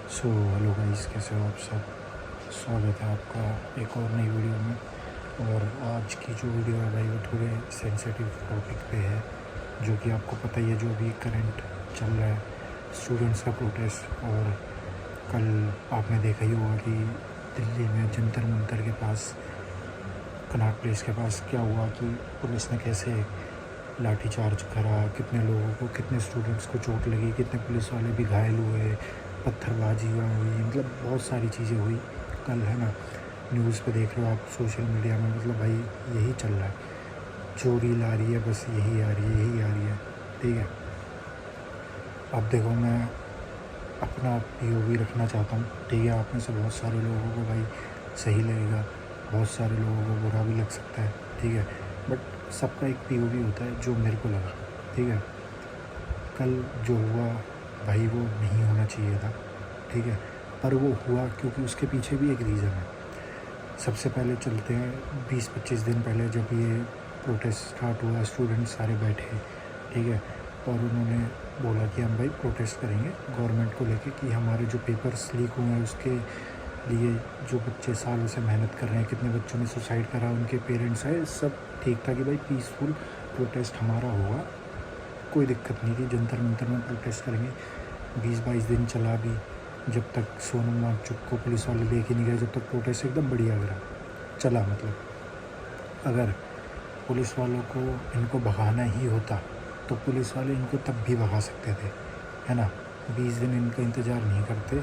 Hello guys, कैसे हो आप सब। स्वागत है आपका एक और नई वीडियो में। और आज की जो वीडियो है भाई वो थोड़े सेंसिटिव टॉपिक पे है, जो कि आपको पता ही है जो भी करंट चल रहा है, स्टूडेंट्स का प्रोटेस्ट। और कल आपने देखा ही होगा कि दिल्ली में जंतर मंतर के पास, कनॉट प्लेस के पास क्या हुआ कि पुलिस ने कैसे लाठीचार्ज करा, कितने लोगों को, कितने स्टूडेंट्स को चोट लगी, कितने पुलिस वाले भी घायल हुए, पत्थरबाजी हुई, मतलब बहुत सारी चीज़ें हुई कल, है ना। न्यूज़ पे देख रहे हो आप, सोशल मीडिया में, मतलब भाई यही चल रहा है, जो रील आ रही है बस यही आ रही है, यही आ रही है। ठीक है, अब देखो मैं अपना पीओवी रखना चाहता हूँ। ठीक है, आप में से बहुत सारे लोगों को भाई सही लगेगा, बहुत सारे लोगों को बुरा भी लग सकता है। ठीक है, बट सबका एक पीओवी होता है जो मेरे को लगा। ठीक है, कल जो हुआ भाई वो नहीं होना चाहिए था। ठीक है, पर वो हुआ क्योंकि उसके पीछे भी एक रीज़न है। सबसे पहले चलते हैं 20-25 दिन पहले, जब ये प्रोटेस्ट स्टार्ट हुआ, स्टूडेंट्स सारे बैठे। ठीक है, और उन्होंने बोला कि हम भाई प्रोटेस्ट करेंगे गवर्नमेंट को लेके कि हमारे जो पेपर्स लीक हुए हैं उसके लिए जो बच्चे सालों से मेहनत कर रहे हैं, कितने बच्चों ने सुसाइड करा, उनके पेरेंट्स आए, सब ठीक था कि भाई पीसफुल प्रोटेस्ट हमारा होगा, कोई दिक्कत नहीं थी, जंतर मंतर में प्रोटेस्ट करेंगे। 20-22 दिन चला भी, जब तक सोनम वांगचुक को पुलिस वाले लेके नहीं गए, जब तक प्रोटेस्ट एकदम बढ़िया चला। मतलब अगर पुलिस वालों को इनको भगाना ही होता तो पुलिस वाले इनको तब भी भगा सकते थे, है ना। 20 दिन इनका इंतज़ार नहीं करते।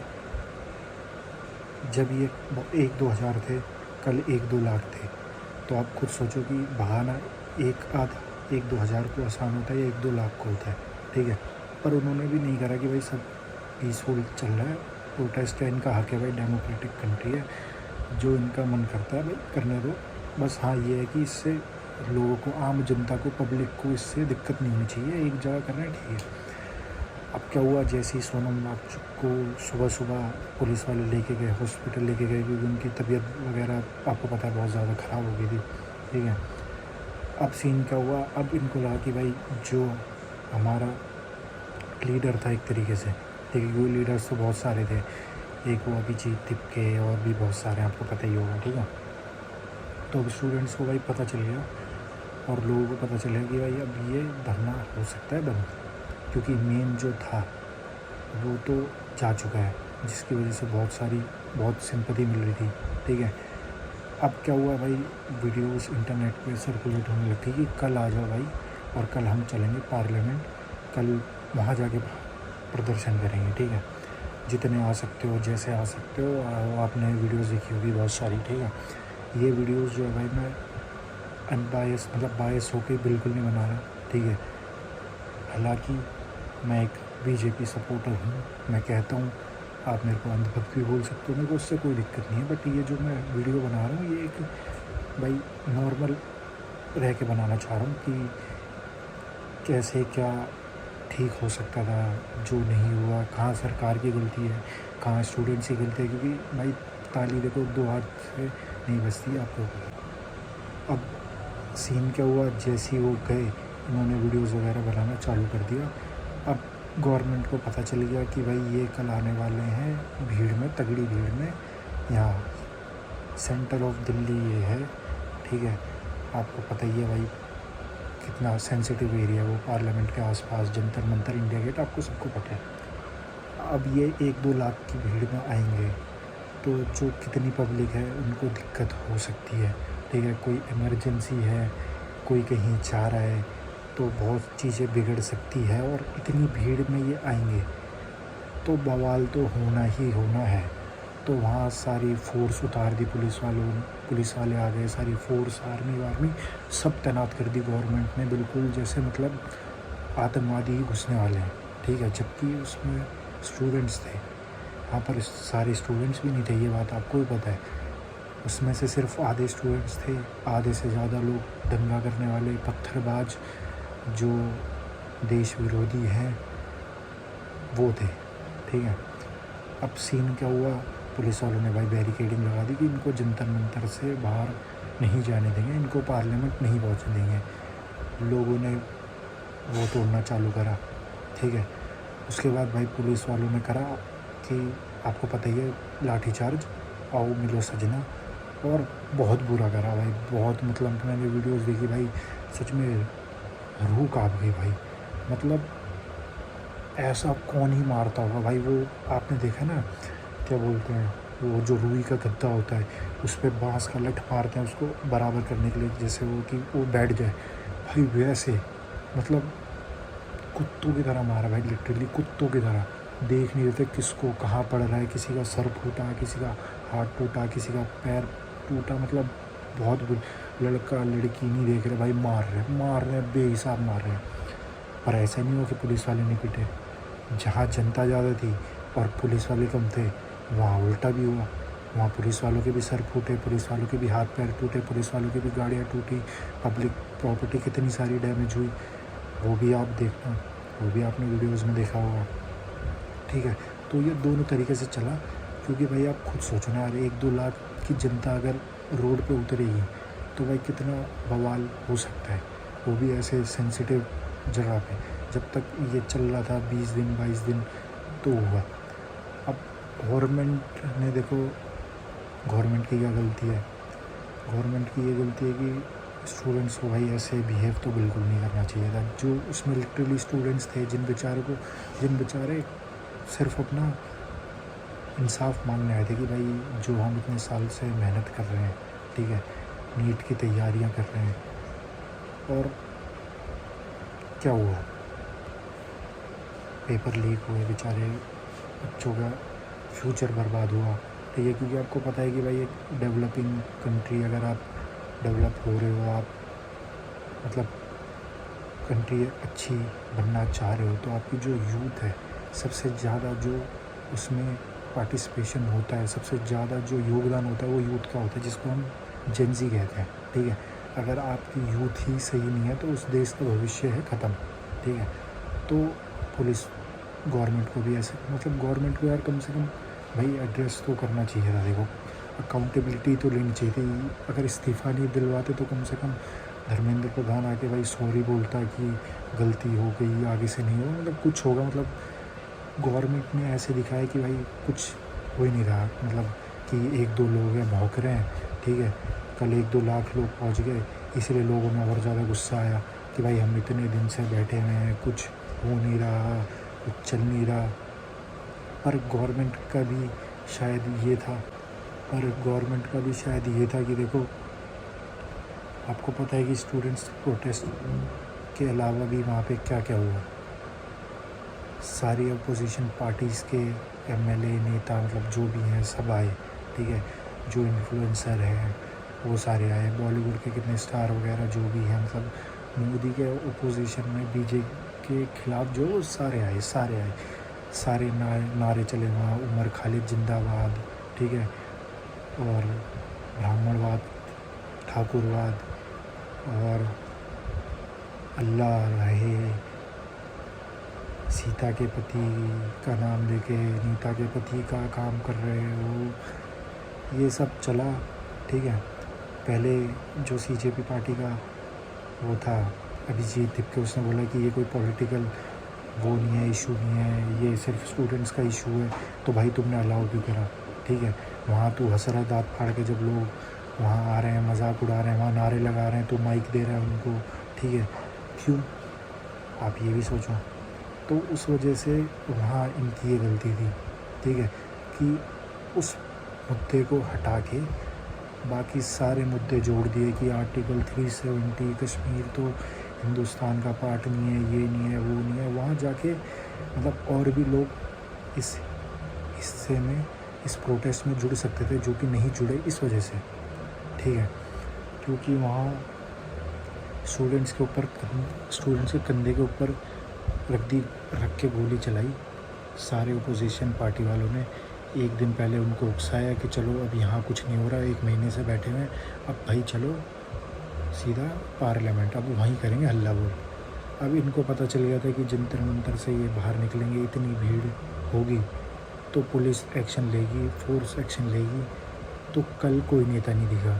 जब ये 1-2 हज़ार थे, कल 1-2 लाख थे, तो आप खुद सोचो कि भगाना 1-2 हज़ार को आसान होता है या 1-2 लाख को होता है। ठीक है, पर उन्होंने भी नहीं करा कि भाई सब पीसफुल चल रहा है, प्रोटेस्ट है, इनका हक है भाई, डेमोक्रेटिक कंट्री है, जो इनका मन करता है भाई करने दो। बस हाँ ये है कि इससे लोगों को, आम जनता को, पब्लिक को इससे दिक्कत नहीं होनी चाहिए, एक जगह करना है, ठीक है। अब क्या हुआ, जैसे ही सोनम वांगचुक को सुबह सुबह पुलिस वाले लेके गए, हॉस्पिटल लेके गए, क्योंकि उनकी तबीयत वगैरह आपको पता है बहुत ज़्यादा ख़राब हो गई थी। ठीक है, अब सीन क्या हुआ, अब इनको लगा कि भाई जो हमारा लीडर था एक तरीके से, ठीक है, वो लीडर्स तो बहुत सारे थे, एक वो अभिजीत तिपके और भी बहुत सारे, आपको पता ही होगा। ठीक है, तो अब स्टूडेंट्स को भाई पता चल गया और लोगों को पता चला कि भाई अब ये धरना हो सकता है बंद, क्योंकि मेन जो था वो तो जा चुका है, जिसकी वजह से बहुत सिंपैथी मिल रही थी। ठीक है, अब क्या हुआ भाई, वीडियोस इंटरनेट पे सर्कुलेट होने लगती कि कल आ जाओ भाई और कल हम चलेंगे पार्लियामेंट, कल वहाँ जाके प्रदर्शन करेंगे। ठीक है, जितने आ सकते हो, जैसे आ सकते हो आओ। आपने वीडियोस देखी होगी बहुत सारी। ठीक है, ये वीडियोस जो है भाई मैं अनबायस, मतलब बायस होके बिल्कुल नहीं बना रहा। ठीक है, हालांकि मैं एक बीजेपी सपोर्टर हूँ, मैं कहता हूँ, आप मेरे को अंधभक्त भी बोल सकते हो, मेरे को उससे कोई दिक्कत नहीं है, बट ये जो मैं वीडियो बना रहा हूँ ये एक भाई नॉर्मल रह के बनाना चाह रहा हूँ कि कैसे क्या ठीक हो सकता था, जो नहीं हुआ, कहाँ सरकार की गलती है, कहाँ स्टूडेंट्स की गलती है, क्योंकि भाई ताली देखो 2 हाथ से नहीं बजती, आपको। अब सीन क्या हुआ, जैसे ही वो गए, इन्होंने वीडियोस वगैरह बनाना चालू कर दिया। अब गवर्नमेंट को पता चल गया कि भाई ये कल आने वाले हैं भीड़ में, तगड़ी भीड़ में, यहाँ सेंटर ऑफ दिल्ली ये है। ठीक है, आपको पता ही है भाई कितना सेंसिटिव एरिया है वो, पार्लियामेंट के आसपास, जंतर मंतर, इंडिया गेट, आपको सबको पता है। अब ये 1-2 लाख की भीड़ में आएंगे तो जो कितनी पब्लिक है उनको दिक्कत हो सकती है। ठीक है, कोई इमरजेंसी है, कोई कहीं जा रहा है, तो बहुत चीज़ें बिगड़ सकती है, और इतनी भीड़ में ये आएंगे तो बवाल तो होना ही होना है। तो वहाँ सारी फोर्स उतार दी, पुलिस वाले आ गए, सारी फोर्स, आर्मी सब तैनात कर दी गवर्नमेंट ने, बिल्कुल जैसे मतलब आतंकवादी ही घुसने वाले हैं। ठीक है, जबकि उसमें स्टूडेंट्स थे, वहाँ पर सारे स्टूडेंट्स भी नहीं थे, ये बात आपको भी पता है। उसमें से सिर्फ आधे स्टूडेंट्स थे, आधे से ज़्यादा लोग दंगा करने वाले, पत्थरबाज, जो देश विरोधी हैं, वो थे। ठीक है, अब सीन क्या हुआ, पुलिस वालों ने भाई बैरिकेडिंग लगा दी कि इनको जंतर मंतर से बाहर नहीं जाने देंगे, इनको पार्लियामेंट नहीं पहुंचने देंगे। लोगों ने वो तोड़ना चालू करा। ठीक है, उसके बाद भाई पुलिस वालों ने करा कि आपको पता ही है, लाठीचार्ज, आओ मिलो सजना। और बहुत बुरा करा भाई, बहुत, मतलब मैंने वीडियोस देखी भाई, सच में रूह काँप गई भाई। मतलब ऐसा कौन ही मारता होगा भाई। वो आपने देखा ना, क्या बोलते हैं, वो जो रुई का गद्दा होता है उस पर बाँस का लठ मारते हैं उसको बराबर करने के लिए, जैसे वो कि वो बैठ जाए भाई, वैसे मतलब कुत्तों की तरह मारा भाई, लिटरली कुत्तों की तरह। देख नहीं रहे किसको कहाँ पड़ रहा है, किसी का सर फूटा, किसी का हाथ टूटा, किसी का पैर टूटा, मतलब बहुत लड़का लड़की नहीं देख रहे भाई, मार रहे हैं बेहिसाब मार रहे हैं। पर ऐसा नहीं हुआ कि पुलिस वाले नहीं पिटे। जहाँ जनता ज़्यादा थी और पुलिस वाले कम थे, वहाँ उल्टा भी हुआ। वहाँ पुलिस वालों के भी सर फूटे, पुलिस वालों के भी हाथ पैर टूटे, पुलिस वालों की भी गाड़ियाँ टूटी, पब्लिक प्रॉपर्टी कितनी सारी डैमेज हुई, वो भी आप देखना, वो भी आपने वीडियोस में देखा होगा। ठीक है, तो ये दोनों तरीके से चला, क्योंकि भाई आप खुद सोचो ना यार, 1-2 लाख की जनता अगर रोड पे उतरेगी तो भाई कितना बवाल हो सकता है, वो भी ऐसे सेंसिटिव जगह पे। जब तक ये चल रहा था 20 दिन 22 दिन तो हुआ। अब गवर्नमेंट ने देखो, गवर्नमेंट की क्या गलती है, गवर्नमेंट की ये गलती है कि स्टूडेंट्स को भाई ऐसे बिहेव तो बिल्कुल नहीं करना चाहिए था। जो उसमें लिटरली स्टूडेंट्स थे जिन बेचारे सिर्फ अपना इंसाफ मांगने आए थे कि भाई जो हम इतने साल से मेहनत कर रहे हैं, ठीक है, नीट की तैयारियां कर रहे हैं, और क्या हुआ, पेपर लीक हुए, बेचारे बच्चों का फ्यूचर बर्बाद हुआ। ठीक है, क्योंकि आपको पता है कि भाई एक डेवलपिंग कंट्री, अगर आप डेवलप हो रहे हो, आप मतलब कंट्री अच्छी बनना चाह रहे हो, तो आपकी जो यूथ है, सबसे ज़्यादा जो उसमें पार्टिसिपेशन होता है, सबसे ज़्यादा जो योगदान होता है वो यूथ का होता है, जिसको हम जेनजी कहते हैं। ठीक है, अगर आपकी यूथ ही सही नहीं है तो उस देश का भविष्य है ख़त्म। ठीक है, तो पुलिस गवर्नमेंट को भी ऐसे, मतलब गवर्नमेंट को यार कम से कम भाई एड्रेस तो करना चाहिए था। देखो, अकाउंटेबिलिटी तो लेनी चाहिए थी। अगर इस्तीफ़ा नहीं दिलवाते तो कम से कम धर्मेंद्र प्रधान आके भाई सॉरी बोलता कि गलती हो गई, आगे से नहीं होगा, मतलब कुछ होगा। मतलब गवर्नमेंट ने ऐसे दिखाया कि भाई कुछ हो ही नहीं रहा, मतलब कि 1-2 लोग हैं भौंक रहे हैं। ठीक है, कल 1-2 लाख लोग पहुंच गए, इसलिए लोगों में और ज़्यादा गुस्सा आया कि भाई हम इतने दिन से बैठे हुए हैं, कुछ हो नहीं रहा, कुछ चल नहीं रहा। पर गवर्नमेंट का भी शायद ये था कि देखो, आपको पता है कि स्टूडेंट्स प्रोटेस्ट के अलावा भी वहाँ पे क्या क्या हुआ। सारी अपोजिशन पार्टीज़ के एमएलए नेता, मतलब जो भी हैं सब आए। ठीक है, जो इन्फ्लुएंसर हैं वो सारे आए, बॉलीवुड के कितने स्टार वगैरह जो भी हैं, मतलब मोदी के अपोजिशन में बीजेपी के खिलाफ जो सारे आए, सारे नारे चले वहाँ, उमर खालिद जिंदाबाद। ठीक है, और ब्राह्मणवाद, ठाकुरवाद, और अल्लाह रहे, सीता के पति का नाम लेके नीता के पति का काम कर रहे हो, ये सब चला। ठीक है, पहले जो सीजेपी पार्टी का वो था अभिजीत दिपके, उसने बोला कि ये कोई पॉलिटिकल वो नहीं है, इशू नहीं है, ये सिर्फ स्टूडेंट्स का इशू है। तो भाई तुमने अलाउ क्यों करा? ठीक है, वहाँ तू हंस रहा दाँत फाड़ के, जब लोग वहाँ आ रहे हैं मजाक उड़ा रहे हैं, वहाँ नारे लगा रहे हैं, तो माइक दे रहा है उनको। ठीक है, क्यों? आप ये भी सोचो। तो उस वजह से वहाँ इनकी ये गलती थी। ठीक है, कि उस मुद्दे को हटा के बाकी सारे मुद्दे जोड़ दिए कि आर्टिकल 370, कश्मीर तो हिंदुस्तान का पार्ट नहीं है, ये नहीं है, वो नहीं है। वहाँ जाके मतलब और भी लोग इस हिस्से में, इस प्रोटेस्ट में जुड़ सकते थे, जो कि नहीं जुड़े इस वजह से। ठीक है, क्योंकि वहाँ स्टूडेंट्स के कंधे के ऊपर रख के गोली चलाई सारे अपोजिशन पार्टी वालों ने। एक दिन पहले उनको उकसाया कि चलो अब यहाँ कुछ नहीं हो रहा, 1 महीने से बैठे हुए, अब भाई चलो सीधा पार्लियामेंट, अब वहीं करेंगे हल्ला बोल। अब इनको पता चल गया था कि जंतर मंतर से ये बाहर निकलेंगे, इतनी भीड़ होगी तो पुलिस एक्शन लेगी, फोर्स एक्शन लेगी। तो कल कोई नेता नहीं दिखा,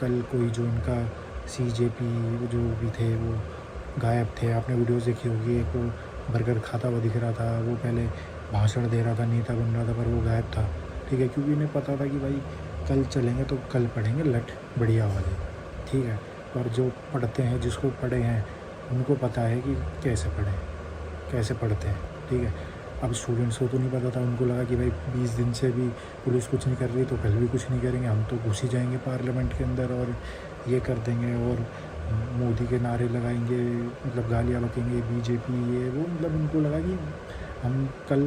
कल कोई जो इनका सीजेपी जो भी थे वो गायब थे। आपने वीडियोस देखी होगी, एक वो बर्गर खाता हुआ दिख रहा था, वो पहले भाषण दे रहा था, नेता बन रहा था, पर वो गायब था, ठीक है, क्योंकि इन्हें पता था कि भाई कल चलेंगे तो कल पढ़ेंगे लठ बढ़िया वाले, ठीक है। और जो पढ़ते हैं, जिसको पढ़े हैं, उनको पता है कि कैसे पढ़ें, कैसे पढ़ते हैं, ठीक है। अब स्टूडेंट्स को तो नहीं पता था, उनको लगा कि भाई 20 दिन से भी पुलिस कुछ नहीं कर रही तो कल भी कुछ नहीं करेंगे, हम तो घुस ही जाएंगे पार्लियामेंट के अंदर और ये कर देंगे और मोदी के नारे लगाएंगे, मतलब गालियाँ बकेंगे, बीजेपी ये वो, मतलब उनको लगा कि हम कल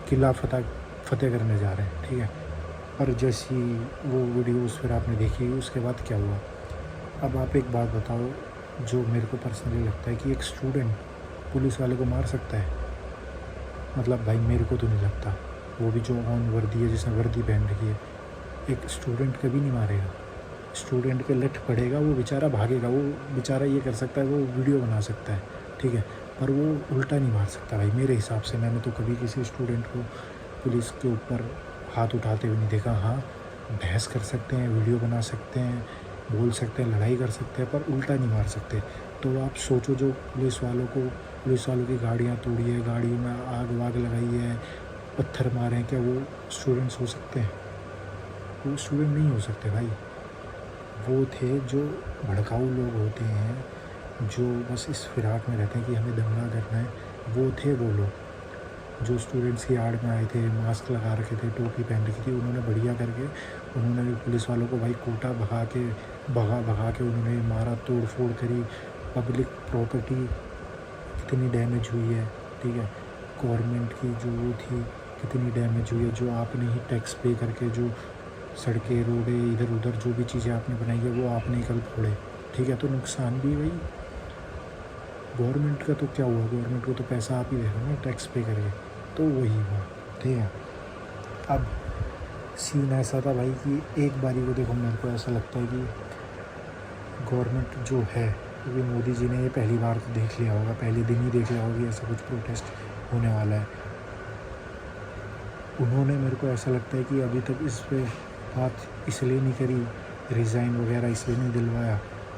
किला फतेह करने जा रहे हैं, ठीक है। पर जैसी वो वीडियोस फिर आपने देखी, उसके बाद क्या हुआ। अब आप एक बात बताओ, जो मेरे को पर्सनली लगता है कि एक स्टूडेंट पुलिस वाले को मार सकता है, मतलब भाई मेरे को तो नहीं लगता, वो भी जो ऑन वर्दी है, जिसने वर्दी पहन रखी है, एक स्टूडेंट कभी नहीं मारेगा। स्टूडेंट के लठ पड़ेगा, वो बेचारा भागेगा, वो बेचारा ये कर सकता है, वो वीडियो बना सकता है, ठीक है, पर वो उल्टा नहीं मार सकता भाई मेरे हिसाब से। मैंने तो कभी किसी स्टूडेंट को पुलिस के ऊपर हाथ उठाते हुए नहीं देखा। हाँ, बहस कर सकते हैं, वीडियो बना सकते हैं, बोल सकते हैं, लड़ाई कर सकते हैं, पर उल्टा नहीं मार सकते। तो आप सोचो, जो पुलिस वालों की गाड़ियाँ तोड़ी है, गाड़ियों में आग वाग लगाई है, पत्थर मारे हैं, क्या वो स्टूडेंट्स हो सकते हैं? वो स्टूडेंट नहीं हो सकते भाई। वो थे जो भड़काऊ लोग होते हैं, जो बस इस फिराक में रहते हैं कि हमें दंगा करना है, वो थे वो लोग जो स्टूडेंट्स की आड़ में आए थे, मास्क लगा रखे थे, टोपी पहन रखी थी। उन्होंने बढ़िया करके उन्होंने भी पुलिस वालों को भाई कोटा भगा के उन्होंने मारा, तोड़ फोड़ करी, पब्लिक प्रॉपर्टी कितनी डैमेज हुई है, ठीक है, गवर्नमेंट की जो वो थी कितनी डैमेज हुई है, जो आपने ही टैक्स पे करके जो सड़कें, रोडें, इधर उधर जो भी चीज़ें आपने बनाई है वो आपने ही कल फोड़े, ठीक है। तो नुकसान भी भाई गवर्नमेंट का तो क्या हुआ, गवर्नमेंट को तो पैसा आप ही दे रहे हो ना टैक्स पे करके, तो वही हुआ, ठीक है। अब सीन ऐसा था भाई कि एक बारी को देखो, मेरे को ऐसा लगता है कि गवर्नमेंट जो है, क्योंकि मोदी जी ने ये पहली बार तो देख लिया होगा, पहले दिन ही देख लिया होगा कि ऐसा कुछ प्रोटेस्ट होने वाला है। उन्होंने, मेरे को ऐसा लगता है कि अभी तक इस पे बात इसलिए नहीं करी, रिज़ाइन वगैरह इसलिए नहीं दिलवाया,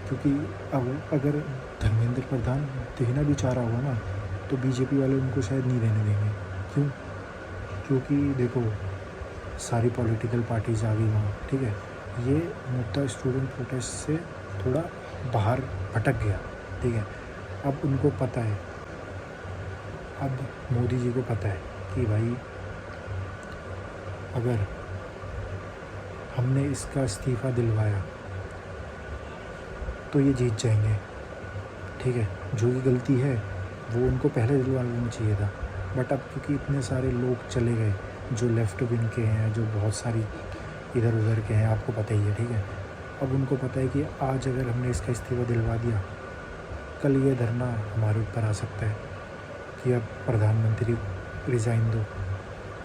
क्योंकि अब अगर धर्मेंद्र प्रधान देना भी चाह रहा होगा ना, तो बीजेपी वाले उनको शायद नहीं देने देंगे। क्यों? क्योंकि देखो, सारी पॉलिटिकल पार्टीज आ गई वहाँ, ठीक है। ये मुद्दा स्टूडेंट प्रोटेस्ट से थोड़ा बाहर भटक गया, ठीक है। अब उनको पता है, अब मोदी जी को पता है कि भाई अगर हमने इसका इस्तीफ़ा दिलवाया तो ये जीत जाएंगे, ठीक है। जो की गलती है वो उनको पहले दिलवा लेना चाहिए था, बट अब क्योंकि इतने सारे लोग चले गए जो लेफ़्ट विंग के हैं, जो बहुत सारी इधर उधर के हैं, आपको पता ही है, ठीक है। अब उनको पता है कि आज अगर हमने इसका इस्तीफ़ा दिलवा दिया, कल ये धरना हमारे ऊपर आ सकता है कि अब प्रधानमंत्री रिज़ाइन दो,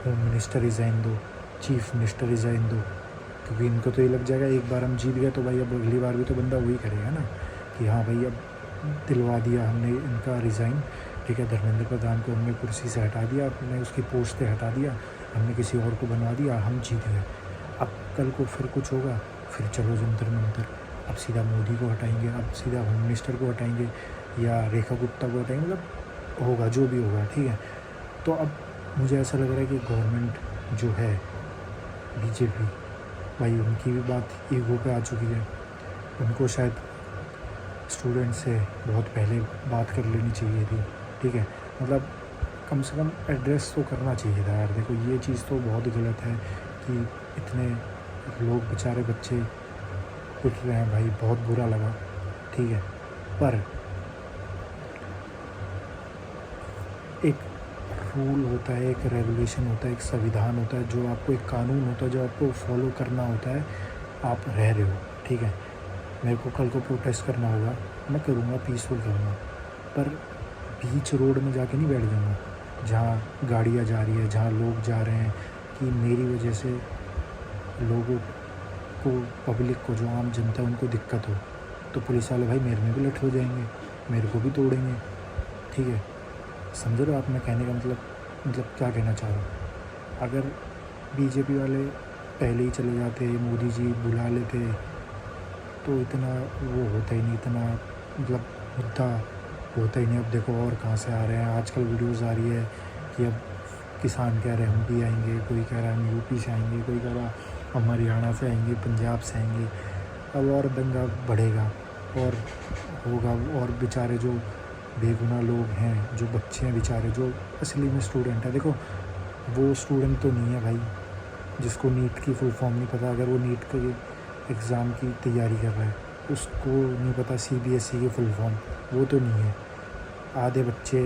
होम मिनिस्टर रिज़ाइन दो, चीफ मिनिस्टर रिज़ाइन दो, क्योंकि इनको तो ये लग जाएगा एक बार हम जीत गए तो भाई अब अगली बार भी तो बंदा वही करेगा ना, कि हाँ भाई अब दिलवा दिया हमने इनका रिज़ाइन, ठीक है। धर्मेंद्र प्रधान को हमने कुर्सी से हटा दिया, हमने उसकी पोस्ट से हटा दिया, हमने किसी और को बनवा दिया, हम जीत गए। अब कल को फिर कुछ होगा, फिर चलो जंतर मंतर, अब सीधा मोदी को हटाएंगे, अब सीधा होम मिनिस्टर को हटाएंगे या रेखा गुप्ता को हटाएंगे, मतलब होगा जो भी होगा, ठीक है। तो अब मुझे ऐसा लग रहा है कि गवर्नमेंट जो है बीजेपी, भाई उनकी भी बात ईगो पे आ चुकी है। उनको शायद स्टूडेंट से बहुत पहले बात कर लेनी चाहिए थी, ठीक है। मतलब कम से कम एड्रेस तो करना चाहिए था यार। देखो, ये चीज़ तो बहुत गलत है कि इतने लोग, बेचारे बच्चे पिट रहे हैं भाई, बहुत बुरा लगा, ठीक है। पर एक रूल होता है, एक रेगुलेशन होता है, एक संविधान होता है, जो आपको, एक कानून होता है जो आपको फॉलो करना होता है। आप रह रहे हो, ठीक है। मेरे को कल को प्रोटेस्ट करना होगा, मैं करूँगा, पीसफुल करूँगा, पर बीच रोड में जाके नहीं बैठ जाऊँगा जहाँ गाड़ियाँ जा रही है, जहाँ लोग जा रहे हैं, कि मेरी वजह से लोगों को, पब्लिक को, जो आम जनता है उनको दिक्कत हो, तो पुलिस वाले भाई मेरे में भी लठ हो जाएंगे, मेरे को भी तोड़ेंगे, ठीक है। समझ रहे हो आप मैं कहने का मतलब क्या कहना चाह रहा हूँ। अगर बीजेपी वाले पहले ही चले जाते, मोदी जी बुला लेते, तो इतना वो होता ही नहीं, इतना मतलब मुद्दा होता ही नहीं। अब देखो और कहाँ से आ रहे हैं, आजकल वीडियोज़ आ रही है कि अब किसान कह रहे हैं हम भी आएंगे, कोई कह रहा है हम यूपी से आएंगे, कोई कह रहा हम हरियाणा से आएंगे, पंजाब से आएंगे। अब और दंगा बढ़ेगा और होगा। और बेचारे जो बेगुनाह लोग हैं, जो बच्चे हैं बेचारे, जो असली में स्टूडेंट है, देखो वो स्टूडेंट तो नहीं है भाई जिसको नीट की फुल फॉर्म नहीं पता। अगर वो नीट के एग्ज़ाम की तैयारी कर रहा है, उसको नहीं पता CBSE की फुल फॉर्म, वो तो नहीं है। आधे बच्चे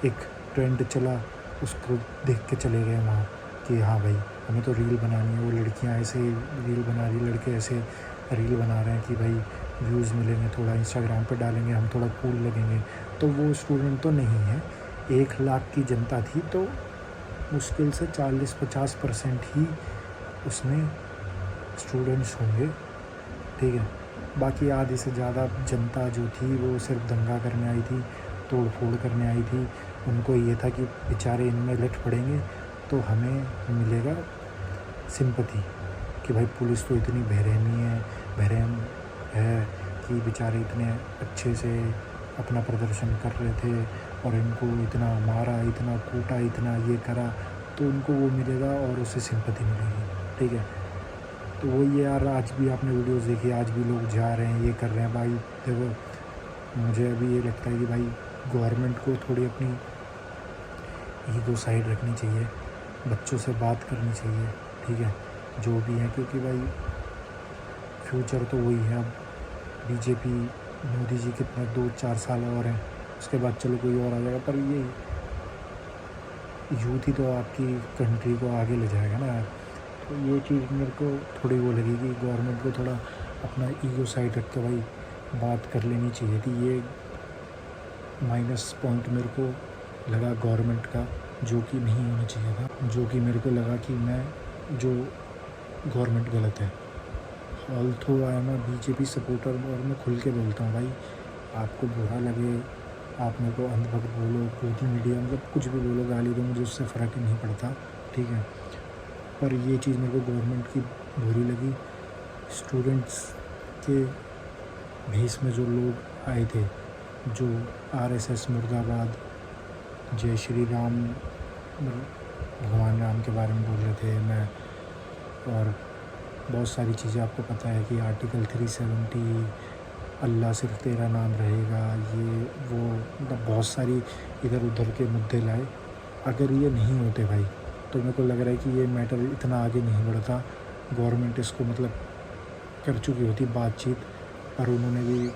एक ट्रेंड चला उसको देख के चले गए वहाँ कि हाँ भाई हमें तो रील बनानी है। वो लड़कियाँ ऐसे रील बना रही, लड़के ऐसे रील बना रहे हैं कि भाई व्यूज़ मिलेंगे, थोड़ा इंस्टाग्राम पे डालेंगे, हम थोड़ा कूल लगेंगे। तो वो स्टूडेंट तो नहीं है। 1 लाख की जनता थी तो मुश्किल से 40-50% ही उसमें स्टूडेंट्स होंगे, ठीक है। बाकी आधे से ज़्यादा जनता जो थी वो सिर्फ दंगा करने आई थी, तोड़ फोड़ करने आई थी। उनको ये था कि बेचारे इनमें लट पड़ेंगे तो हमें मिलेगा सिंपैथी कि भाई पुलिस तो इतनी बेरहम है कि बेचारे इतने अच्छे से अपना प्रदर्शन कर रहे थे और इनको इतना मारा, इतना कूटा, इतना ये करा, तो उनको वो मिलेगा और उससे सिंपैथी मिलेगी, ठीक है। तो वही यार, आज भी आपने वीडियोस देखी, आज भी लोग जा रहे हैं, ये कर रहे हैं। भाई देखो मुझे अभी ये लगता है कि भाई गवर्नमेंट को थोड़ी अपनी ईगो साइड रखनी चाहिए, बच्चों से बात करनी चाहिए, ठीक है, जो भी है। क्योंकि भाई फ्यूचर तो वही है। अब बीजेपी मोदी जी कितने 2-4 साल और हैं, उसके बाद चलो कोई और आ जाएगा, पर ये यूथ ही तो आपकी कंट्री को आगे ले जाएगा ना। तो ये चीज़ मेरे को थोड़ी वो लगी कि गवर्नमेंट को थोड़ा अपना ईगो साइड रख के भाई बात कर लेनी चाहिए थी। ये माइनस पॉइंट मेरे को लगा गवर्नमेंट का, जो कि नहीं होना चाहिए था, जो कि मेरे को लगा कि जो गवर्नमेंट गलत है। Although I am a BJP supporter और मैं खुल के बोलता हूँ भाई, आपको बुरा लगे, आप मेरे को अंधभक्त बोलो, गोदी मीडिया, मतलब कुछ भी बोलो, गाली दो, मुझे उससे फ़र्क ही नहीं पड़ता, ठीक है। पर ये चीज़ मेरे को गवर्नमेंट की बुरी लगी। स्टूडेंट्स के भेस में जो लोग आए थे, जो RSS मुर्दाबाद, जय श्री राम, भगवान राम के बारे में बोल रहे थे मैं, और बहुत सारी चीज़ें आपको पता है कि आर्टिकल 370, अल्लाह सिर्फ तेरा नाम रहेगा, ये वो, मतलब बहुत सारी इधर उधर के मुद्दे लाए। अगर ये नहीं होते भाई तो मेरे को लग रहा है कि ये मैटर इतना आगे नहीं बढ़ता। गवर्नमेंट इसको मतलब कर चुकी होती बातचीत, पर उन्होंने भी